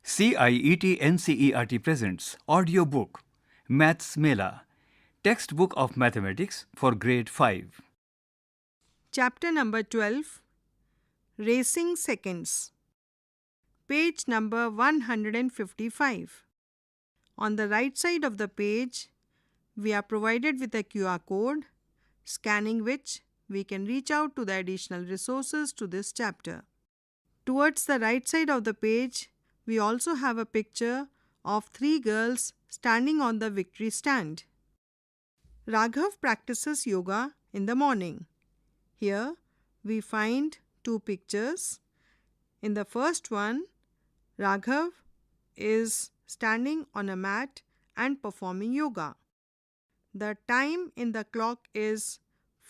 CIET NCERT presents AudioBook Maths Mela, textbook of mathematics for grade 5. Chapter number 12, Racing Seconds. Page number 155. On the right side of the page, we are provided with a QR code, scanning which we can reach out to the additional resources to this chapter. Towards the right side of the page, we also have a picture of 3 girls standing on the victory stand. Raghav practices yoga in the morning. Here we find 2 pictures. In the first one, Raghav is standing on a mat and performing yoga. The time in the clock is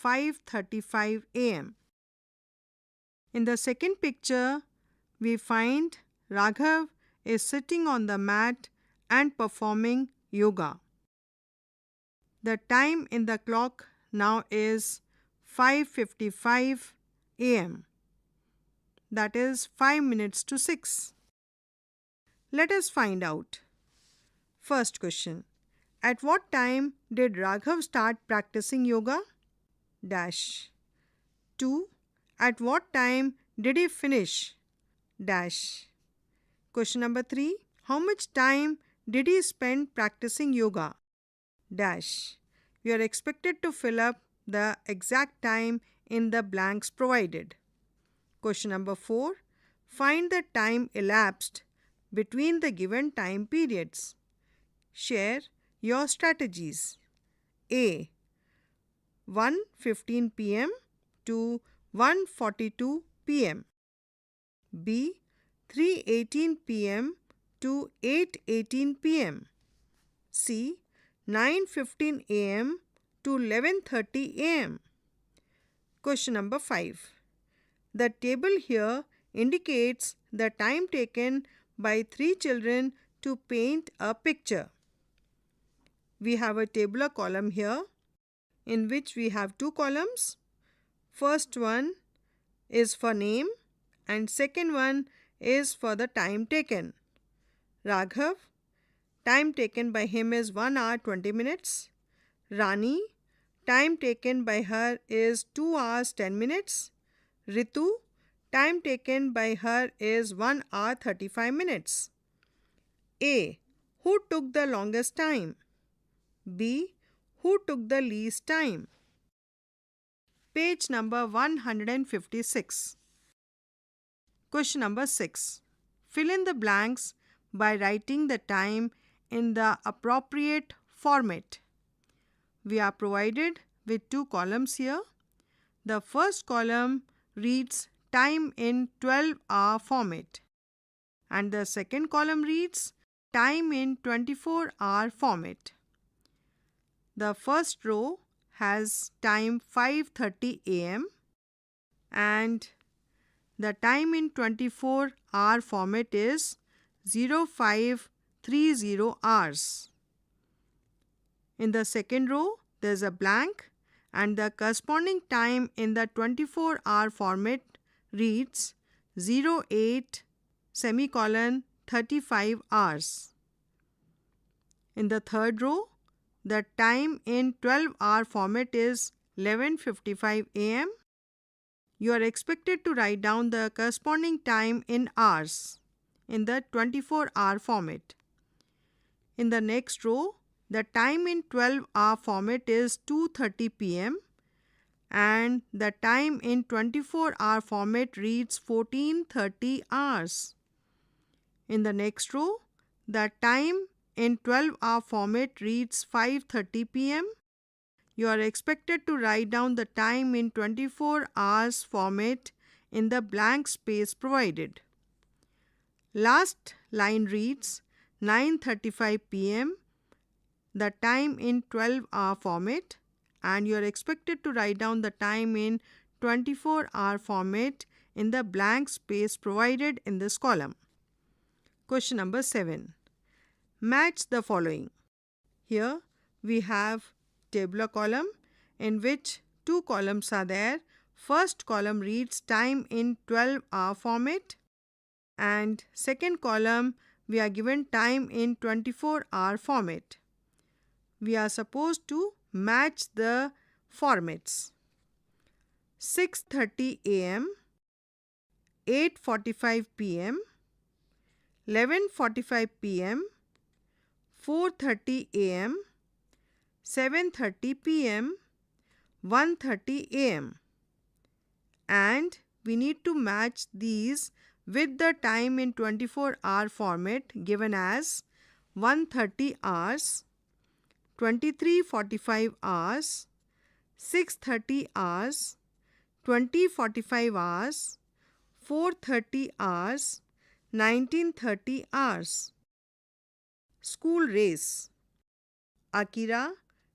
5:35 a.m. In the second picture, we find Raghav is sitting on the mat and performing yoga. The time in the clock now is 5:55 a.m. That is 5 minutes to 6. Let us find out. First question. At what time did Raghav start practicing yoga? Dash. 2. At what time did he finish? Dash. Question number 3. How much time did he spend practicing yoga? Dash. We are expected to fill up the exact time in the blanks provided. Question number 4. Find the time elapsed between the given time periods. Share your strategies. A. 1:15 p.m. to 1:42 p.m. B. 3:18 p.m. to 8:18 p.m. C. 9:15 a.m. to 11:30 a.m. Question number 5. The table here indicates the time taken by 3 children to paint a picture. We have a tabular column here in which we have 2 columns. First one is for name and second one is for the time taken. Raghav, time taken by him is 1 hour 20 minutes. Rani, time taken by her is 2 hours 10 minutes. Ritu, time taken by her is 1 hour 35 minutes. A. Who took the longest time? B. Who took the least time? Page number 156. Question number 6. Fill in the blanks by writing the time in the appropriate format. We are provided with 2 columns here. The first column reads time in 12-hour format and the second column reads time in 24-hour format. The first row has time 5:30 a.m. and the time in 24-hour format is 0530 hours. In the second row, there is a blank and the corresponding time in the 24-hour format reads 08:35 hours. In the third row, the time in 12-hour format is 11:55 a.m. You are expected to write down the corresponding time in hours in the 24-hour format. In the next row, the time in 12-hour format is 2:30 p.m. and the time in 24-hour format reads 14:30 hours. In the next row, the time in 12-hour format reads 5:30 p.m. You are expected to write down the time in 24 hours format in the blank space provided. Last line reads 9:35 p.m. the time in 12-hour format and you are expected to write down the time in 24-hour format in the blank space provided in this column. Question number 7. Match the following. Here we have tabular column in which 2 columns are there. First column reads time in 12-hour format and second column we are given time in 24-hour format. We are supposed to match the formats. 6:30 a.m., 8:45 p.m., 11:45 p.m., 4:30 a.m., 7:30 p.m., 1:30 a.m. And we need to match these with the time in 24-hour format given as 1:30 hours, 23:45 hours, 6:30 hours, 20:45 hours, 4:30 hours, 19:30 hours. School race. Akira,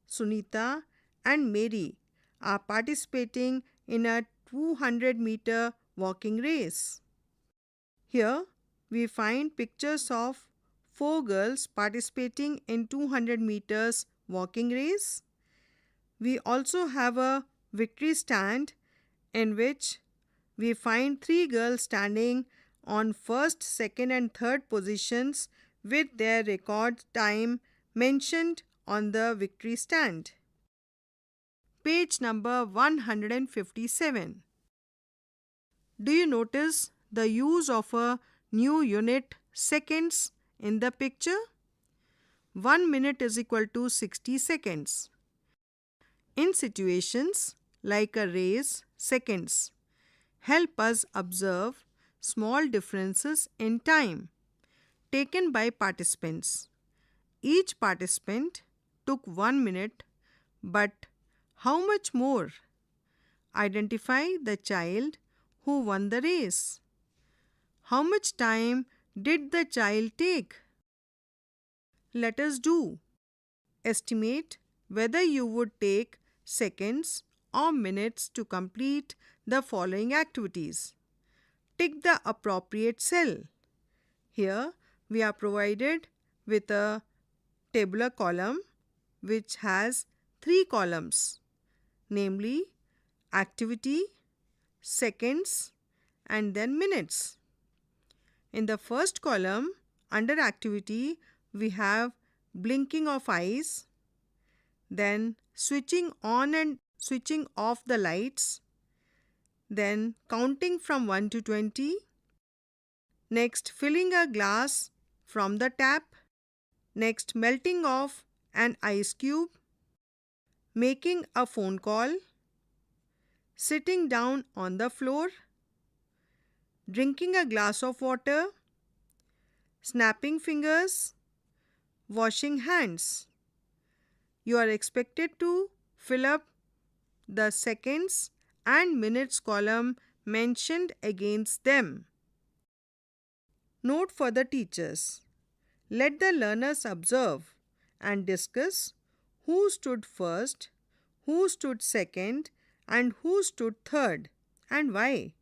Sunita and Mary are participating in a 200-meter walking race. Here we find pictures of 4 girls participating in 200 meters walking race. We also have a victory stand in which we find 3 girls standing on first, second and third positions with their record time mentioned on the victory stand. Page number 157. Do you notice the use of a new unit seconds in the picture? 1 minute is equal to 60 seconds. In situations like a race, seconds help us observe small differences in time taken by participants. Each participant took 1 minute, but how much more? Identify the child who won the race. How much time did the child take? Let us do. Estimate whether you would take seconds or minutes to complete the following activities. Tick the appropriate cell. Here we are provided with a tabular column which has 3 columns, namely activity, seconds and then minutes. In the first column under activity we have blinking of eyes, then switching on and switching off the lights, then counting from 1 to 20, next filling a glass from the tap, next melting of an ice cube, making a phone call, sitting down on the floor, drinking a glass of water, snapping fingers, washing hands. You are expected to fill up the seconds and minutes column mentioned against them. Note for the teachers. Let the learners observe and discuss who stood first, who stood second, and who stood third, and why.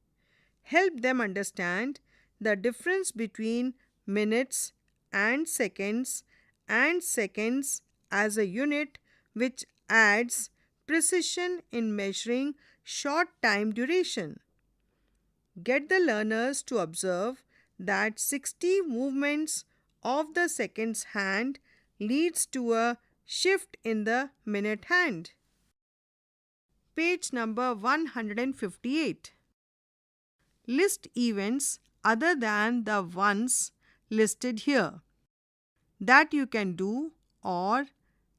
Help them understand the difference between minutes and seconds as a unit which adds precision in measuring short time duration. Get the learners to observe that 60 movements of the seconds hand leads to a shift in the minute hand. Page number 158. List events other than the ones listed here that you can do or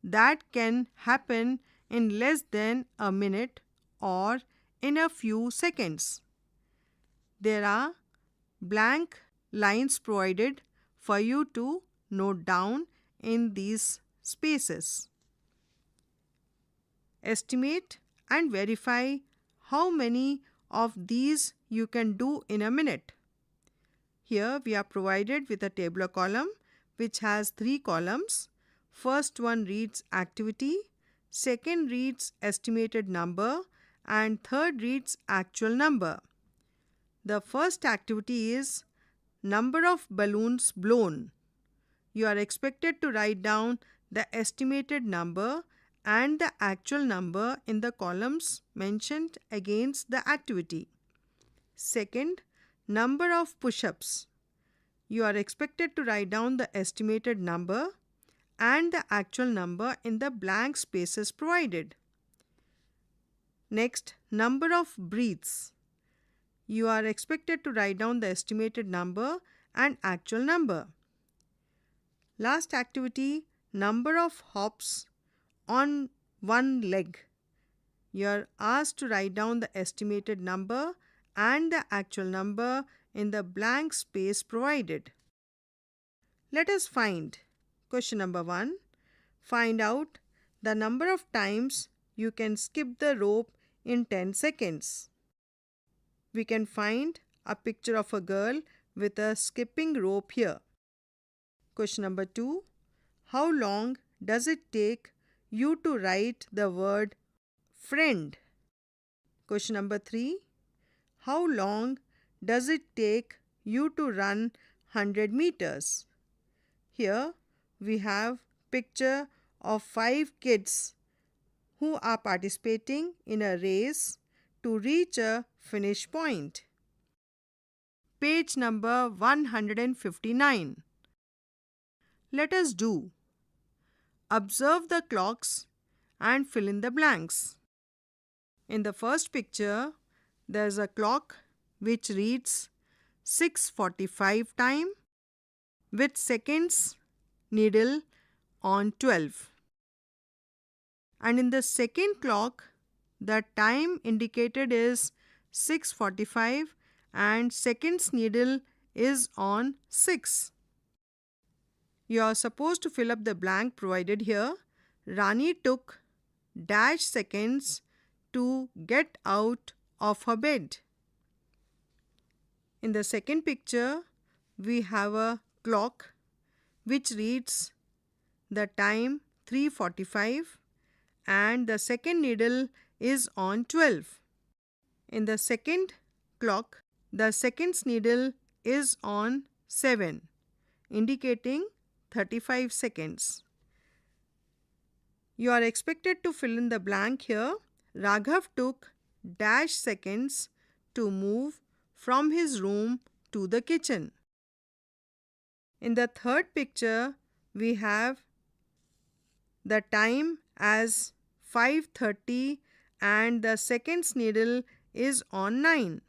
that can happen in less than a minute or in a few seconds. There are blank lines provided for you to note down in these spaces. Estimate and verify how many of these you can do in a minute. Here we are provided with a tabular column which has 3 columns. First one reads activity, second reads estimated number, and third reads actual number. The first activity is number of balloons blown. You are expected to write down the estimated number and the actual number in the columns mentioned against the activity. Second, number of push-ups. You are expected to write down the estimated number and the actual number in the blank spaces provided. Next, number of breaths. You are expected to write down the estimated number and actual number. Last activity, number of hops on one leg. You are asked to write down the estimated number and the actual number in the blank space provided. Let us find. Question number 1. Find out the number of times you can skip the rope in 10 seconds. We can find a picture of a girl with a skipping rope here. Question number 2. How long does it take you to write the word friend? Question number 3. How long does it take you to run 100 meters? Here we have picture of 5 kids who are participating in a race to reach a finish point. Page number 159. Let us do. Observe the clocks and fill in the blanks. In the first picture, there is a clock which reads 6:45 time with seconds needle on 12. And in the second clock, the time indicated is 6:45 and seconds needle is on 6. You are supposed to fill up the blank provided here. Rani took dash seconds to get out of her bed. In the second picture, we have a clock which reads the time 3:45 and the second needle is on 12. In the second clock, the seconds needle is on 7, indicating 35 seconds. You are expected to fill in the blank here. Raghav took dash seconds to move from his room to the kitchen. In the third picture, we have the time as 5:30 and the seconds needle is on 9.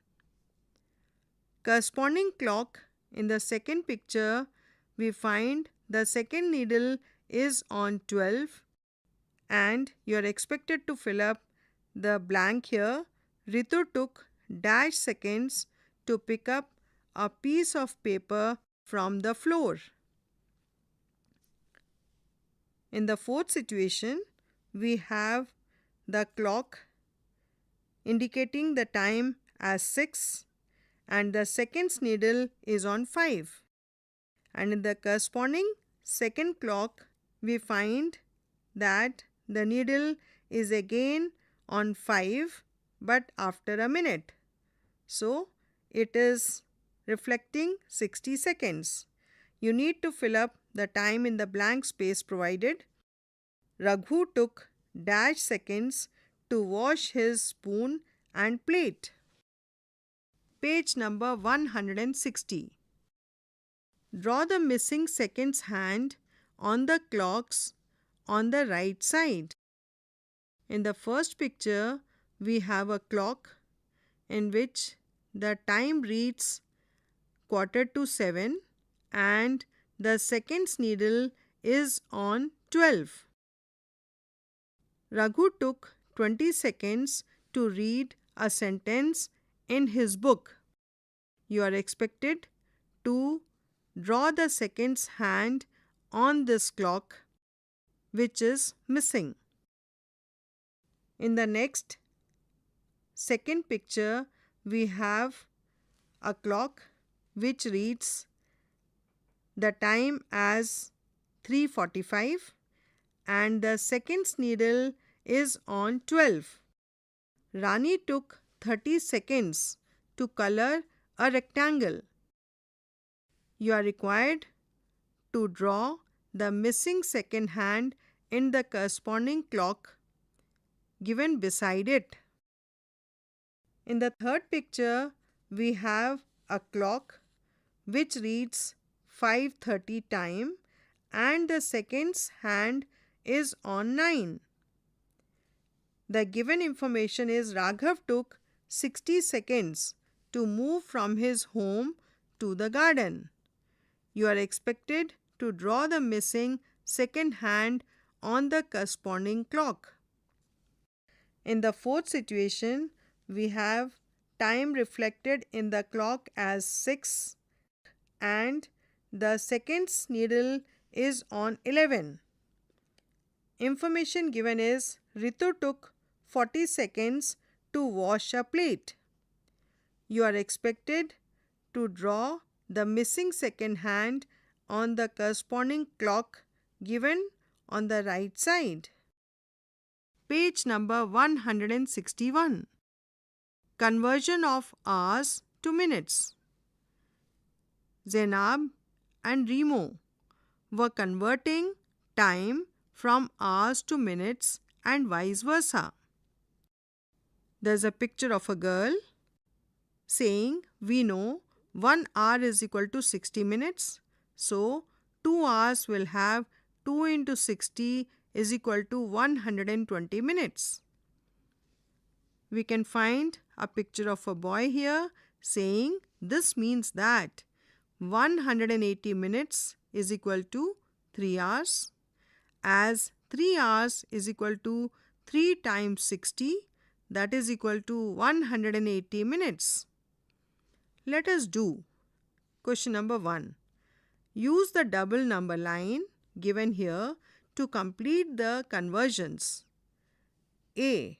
Corresponding clock in the second picture, we find the second needle is on 12 and you are expected to fill up the blank here. Ritu took dash seconds to pick up a piece of paper from the floor. In the fourth situation, we have the clock indicating the time as 6 and the seconds needle is on 5. And in the corresponding second clock, we find that the needle is again on 5 but after a minute. So, it is reflecting 60 seconds. You need to fill up the time in the blank space provided. Raghu took dash seconds to wash his spoon and plate. Page number 160. Draw the missing seconds hand on the clocks on the right side. In the first picture, we have a clock in which the time reads 6:45 and the seconds needle is on 12. Raghu took 20 seconds to read a sentence in his book. You are expected to draw the seconds hand on this clock which is missing. In the next second picture, we have a clock which reads the time as 3:45 and the seconds needle is on 12. Rani took 30 seconds to color a rectangle. You are required to draw the missing second hand in the corresponding clock given beside it. In the third picture, we have a clock which reads 5:30 time and the seconds hand is on 9. The given information is Raghav took 60 seconds to move from his home to the garden. You are expected to draw the missing second hand on the corresponding clock. In the fourth situation, we have time reflected in the clock as 6 and the seconds needle is on 11. Information given is Ritu took 40 seconds to wash a plate. You are expected to draw the missing second hand on the corresponding clock given on the right side. Page number 161. Conversion of hours to minutes. Zainab and Remo were converting time from hours to minutes and vice versa. There's a picture of a girl saying we know 1 hour is equal to 60 minutes. So 2 hours will have 2 into 60 is equal to 120 minutes. We can find a picture of a boy here saying this means that 180 minutes is equal to 3 hours, as 3 hours is equal to 3 times 60, that is equal to 180 minutes. Let us do question number 1. Use the double number line given here to complete the conversions. A.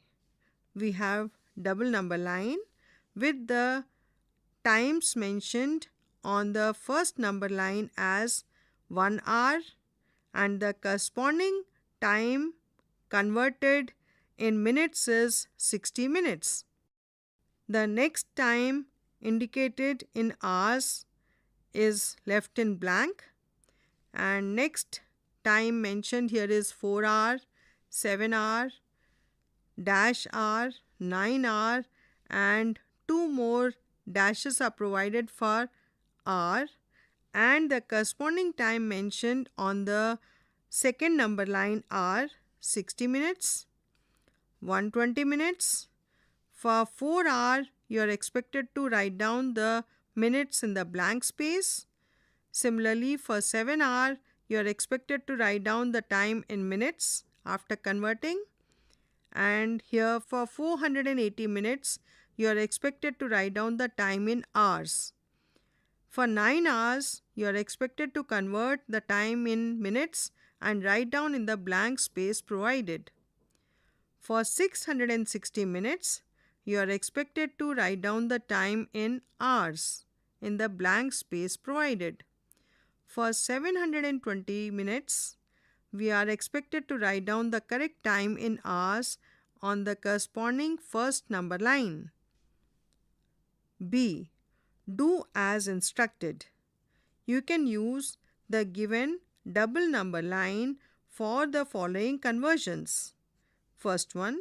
We have double number line with the times mentioned on the first number line as 1 hour and the corresponding time converted in minutes is 60 minutes. The next time indicated in hours is left in blank, and next time mentioned here is 4 hour, 7 hour, dash hour, 9 hour, and 2 more dashes are provided for hour, and the corresponding time mentioned on the second number line are 60 minutes, 120 minutes. For 4 hour, you are expected to write down the minutes in the blank space. Similarly, for 7 hour, you are expected to write down the time in minutes after converting. And here for 480 minutes, you are expected to write down the time in hours. For 9 hours, you are expected to convert the time in minutes and write down in the blank space provided. For 660 minutes, you are expected to write down the time in hours in the blank space provided. For 720 minutes, we are expected to write down the correct time in hours on the corresponding first number line. B. Do as instructed. You can use the given double number line for the following conversions. First one,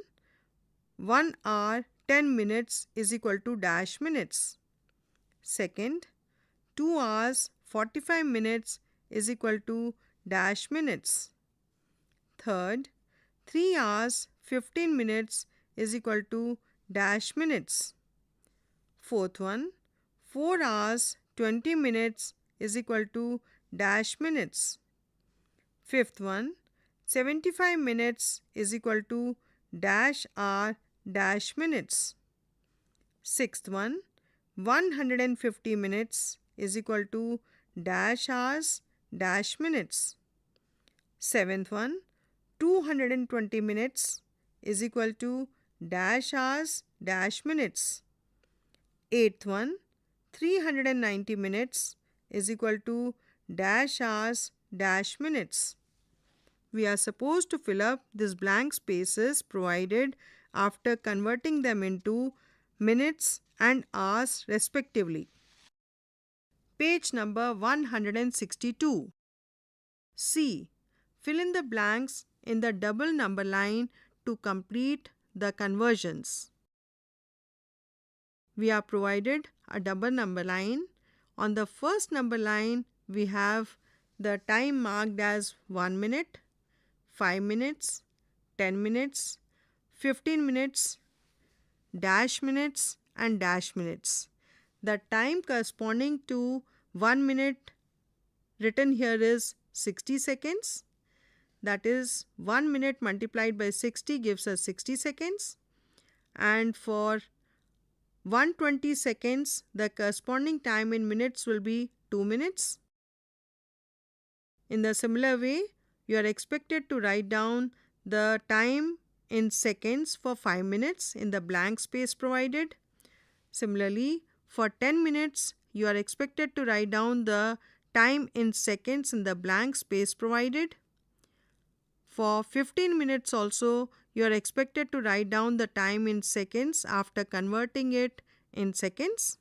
1 hour 10 minutes is equal to dash minutes. Second, 2 hours 45 minutes is equal to dash minutes. Third, 3 hours 15 minutes is equal to dash minutes. Fourth one, 4 hours 20 minutes is equal to dash minutes. Fifth one, 75 minutes is equal to dash hour dash minutes. Sixth one, 150 minutes is equal to dash hours dash minutes. Seventh one, 220 minutes is equal to dash hours dash minutes. Eighth one, 390 minutes is equal to dash hours dash minutes. We are supposed to fill up these blank spaces provided after converting them into minutes and hours respectively. Page number 162. C. Fill in the blanks in the double number line to complete the conversions. We are provided a double number line. On the first number line, we have the time marked as 1 minute, 5 minutes, 10 minutes, 15 minutes, dash minutes and dash minutes. The time corresponding to 1 minute written here is 60 seconds. That is 1 minute multiplied by 60 gives us 60 seconds. And for 120 seconds, the corresponding time in minutes will be 2 minutes. In the similar way, you are expected to write down the time in seconds for 5 minutes in the blank space provided. Similarly, for 10 minutes, you are expected to write down the time in seconds in the blank space provided. For 15 minutes also, you are expected to write down the time in seconds after converting it in seconds.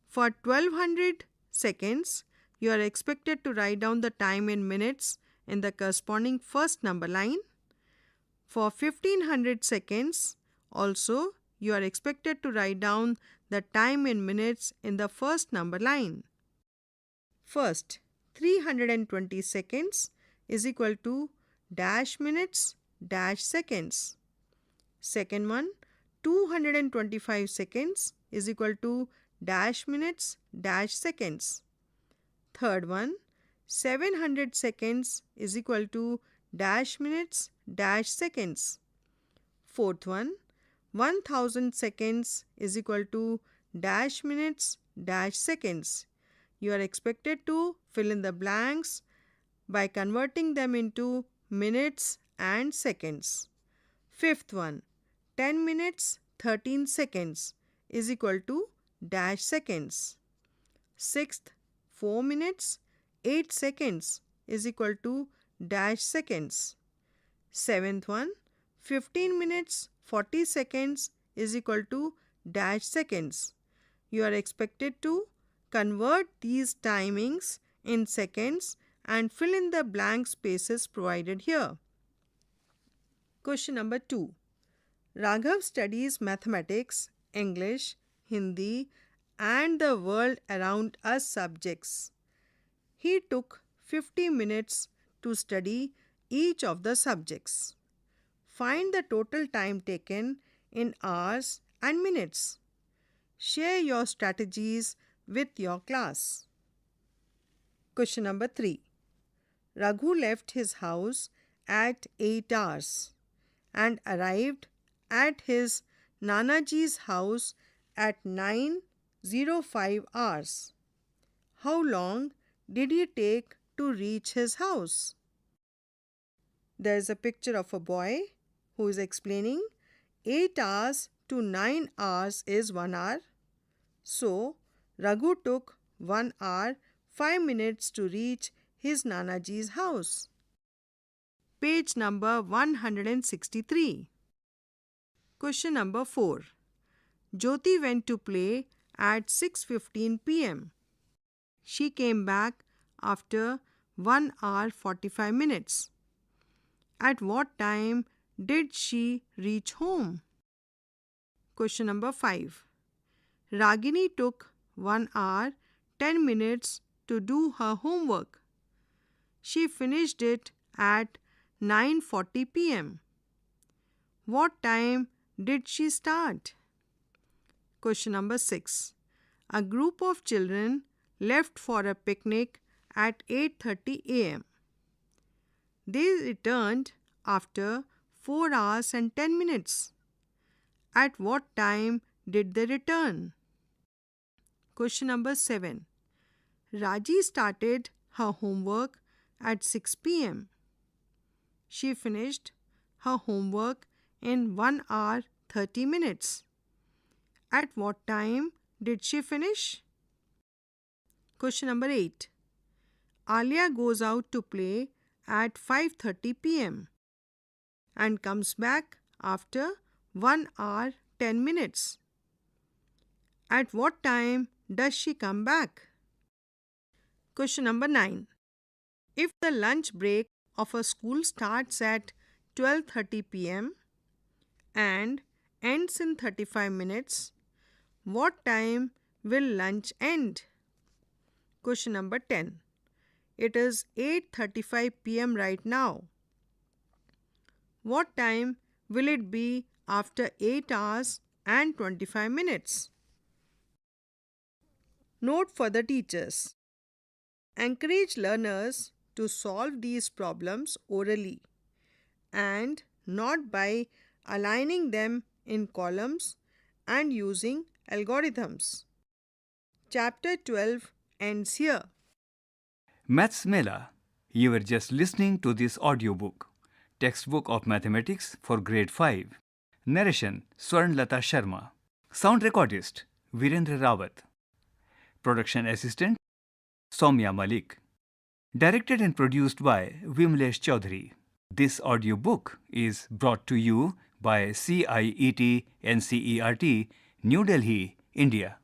For 1200 seconds, you are expected to write down the time in minutes in the corresponding first number line. For 1500 seconds, also, you are expected to write down the time in minutes in the first number line. First, 320 seconds is equal to dash minutes dash seconds. Second one, 225 seconds is equal to dash minutes dash seconds. Third one, 700 seconds is equal to dash minutes dash seconds. Fourth one, 1000 seconds is equal to dash minutes dash seconds. You are expected to fill in the blanks by converting them into minutes and seconds. Fifth one, 10 minutes 13 seconds is equal to dash seconds. Sixth, 4 minutes 8 seconds is equal to dash seconds. Seventh one, 15 minutes 40 seconds is equal to dash seconds. You are expected to convert these timings in seconds and fill in the blank spaces provided here. Question number 2. Raghav studies mathematics, English, Hindi and the world around us subjects. He took 50 minutes to study each of the subjects. Find the total time taken in hours and minutes. Share your strategies with your class. Question number 3. Raghu left his house at 8 hours and arrived at his Nanaji's house at 9:05 hours. How long did he take to reach his house? There is a picture of a boy who is explaining 8 hours to 9 hours is 1 hour. So, Raghu took 1 hour 5 minutes to reach his Nanaji's house. Page number 163. Question number 4. Jyoti went to play at 6:15 p.m. She came back after 1 hour 45 minutes. At what time did she reach home? Question number 5. Ragini took 1 hour 10 minutes to do her homework. She finished it at 9:40 p.m. What time did she start? Question number 6. A group of children left for a picnic at 8:30 a.m. They returned after 4 hours and 10 minutes. At what time did they return? Question number 7. Raji started her homework at 6 p.m. She finished her homework in 1 hour 30 minutes. At what time did she finish? Question number 8. Alia goes out to play at 5:30 p.m. and comes back after 1 hour 10 minutes. At what time does she come back? Question number 9. If the lunch break of a school starts at 12:30 p.m. and ends in 35 minutes, what time will lunch end? Question number 10. It is 8:35 p.m. right now. What time will it be after 8 hours and 25 minutes? Note for the teachers. Encourage learners to solve these problems orally and not by aligning them in columns and using algorithms. Chapter 12 ends here. Maths Mela. You were just listening to this audiobook, Textbook of Mathematics for Grade 5. Narration Swarnlata Sharma. Sound recordist Virendra Rawat. Production assistant Soumya Malik. Directed and produced by Vimlesh Chaudhary. This audiobook is brought to you by CIET NCERT, New Delhi, India.